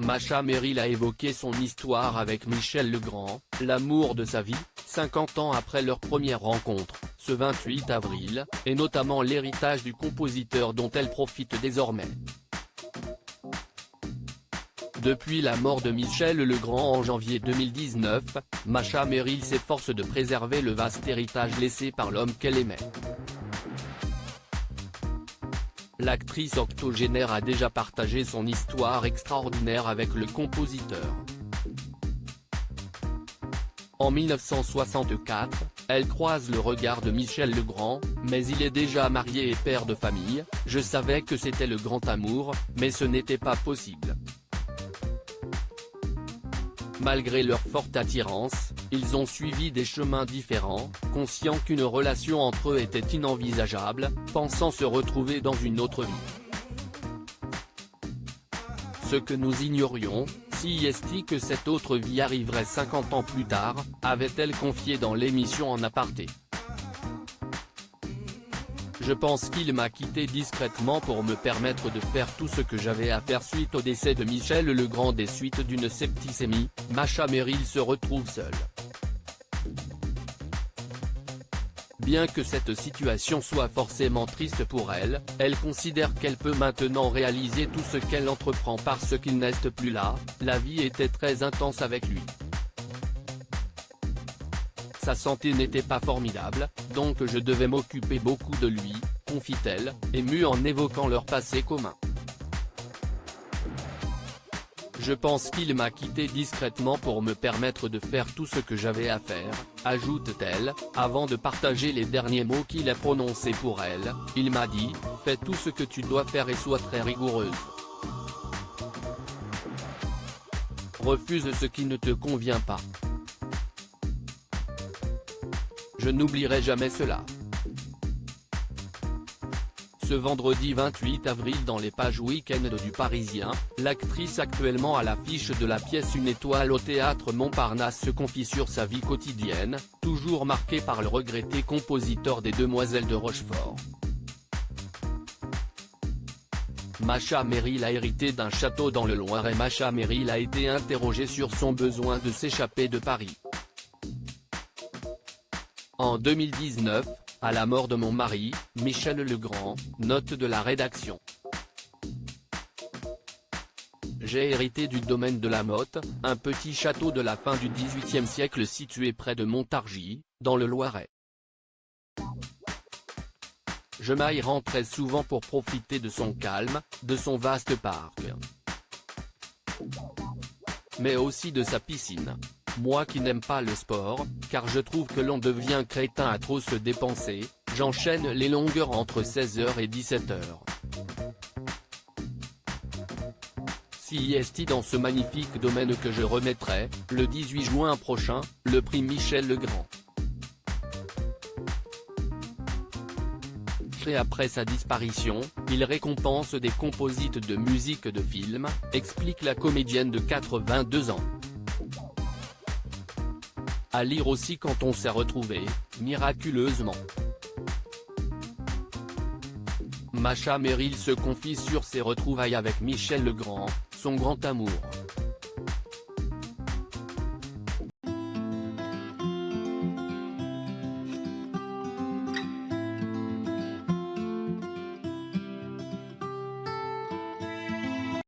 Masha Merrill a évoqué son histoire avec Michel Legrand, l'amour de sa vie, 50 ans après leur première rencontre, ce 28 avril, et notamment l'héritage du compositeur dont elle profite désormais. Depuis la mort de Michel Legrand en janvier 2019, Masha Merrill s'efforce de préserver le vaste héritage laissé par l'homme qu'elle aimait. L'actrice octogénaire a déjà partagé son histoire extraordinaire avec le compositeur. En 1964, elle croise le regard de Michel Legrand, mais il est déjà marié et père de famille. Je savais que c'était le grand amour, mais ce n'était pas possible. Malgré leur forte attirance, ils ont suivi des chemins différents, conscients qu'une relation entre eux était inenvisageable, pensant se retrouver dans une autre vie. Ce que nous ignorions, si est que cette autre vie arriverait 50 ans plus tard, avait-elle confié dans l'émission en aparté. Je pense qu'il m'a quitté discrètement pour me permettre de faire tout ce que j'avais à faire suite au décès de Michel Legrand des suites d'une septicémie. Masha Merrill se retrouve seule. Bien que cette situation soit forcément triste pour elle, elle considère qu'elle peut maintenant réaliser tout ce qu'elle entreprend parce qu'il n'est plus là. La vie était très intense avec lui. Sa santé n'était pas formidable, donc je devais m'occuper beaucoup de lui, confie-t-elle, émue en évoquant leur passé commun. Je pense qu'il m'a quitté discrètement pour me permettre de faire tout ce que j'avais à faire, ajoute-t-elle, avant de partager les derniers mots qu'il a prononcés pour elle. Il m'a dit, fais tout ce que tu dois faire et sois très rigoureuse. Refuse ce qui ne te convient pas. Je n'oublierai jamais cela. Ce vendredi 28 avril dans les pages week-end du Parisien, l'actrice actuellement à l'affiche de la pièce Une étoile au théâtre Montparnasse se confie sur sa vie quotidienne, toujours marquée par le regretté compositeur des Demoiselles de Rochefort. Masha Merrill a hérité d'un château dans le Loiret. Masha Merrill a été interrogée sur son besoin de s'échapper de Paris. En 2019, à la mort de mon mari, Michel Legrand, note de la rédaction. J'ai hérité du domaine de la Motte, un petit château de la fin du XVIIIe siècle situé près de Montargis, dans le Loiret. Je m'y rends très souvent pour profiter de son calme, de son vaste parc. Mais aussi de sa piscine. Moi qui n'aime pas le sport, car je trouve que l'on devient crétin à trop se dépenser, j'enchaîne les longueurs entre 16h et 17h. Si dans ce magnifique domaine que je remettrai, le 18 juin prochain, le prix Michel Legrand. Et après sa disparition, il récompense des composites de musique de film, explique la comédienne de 82 ans. À lire aussi quand on s'est retrouvé, miraculeusement. Masha Merrill se confie sur ses retrouvailles avec Michel Legrand, son grand amour.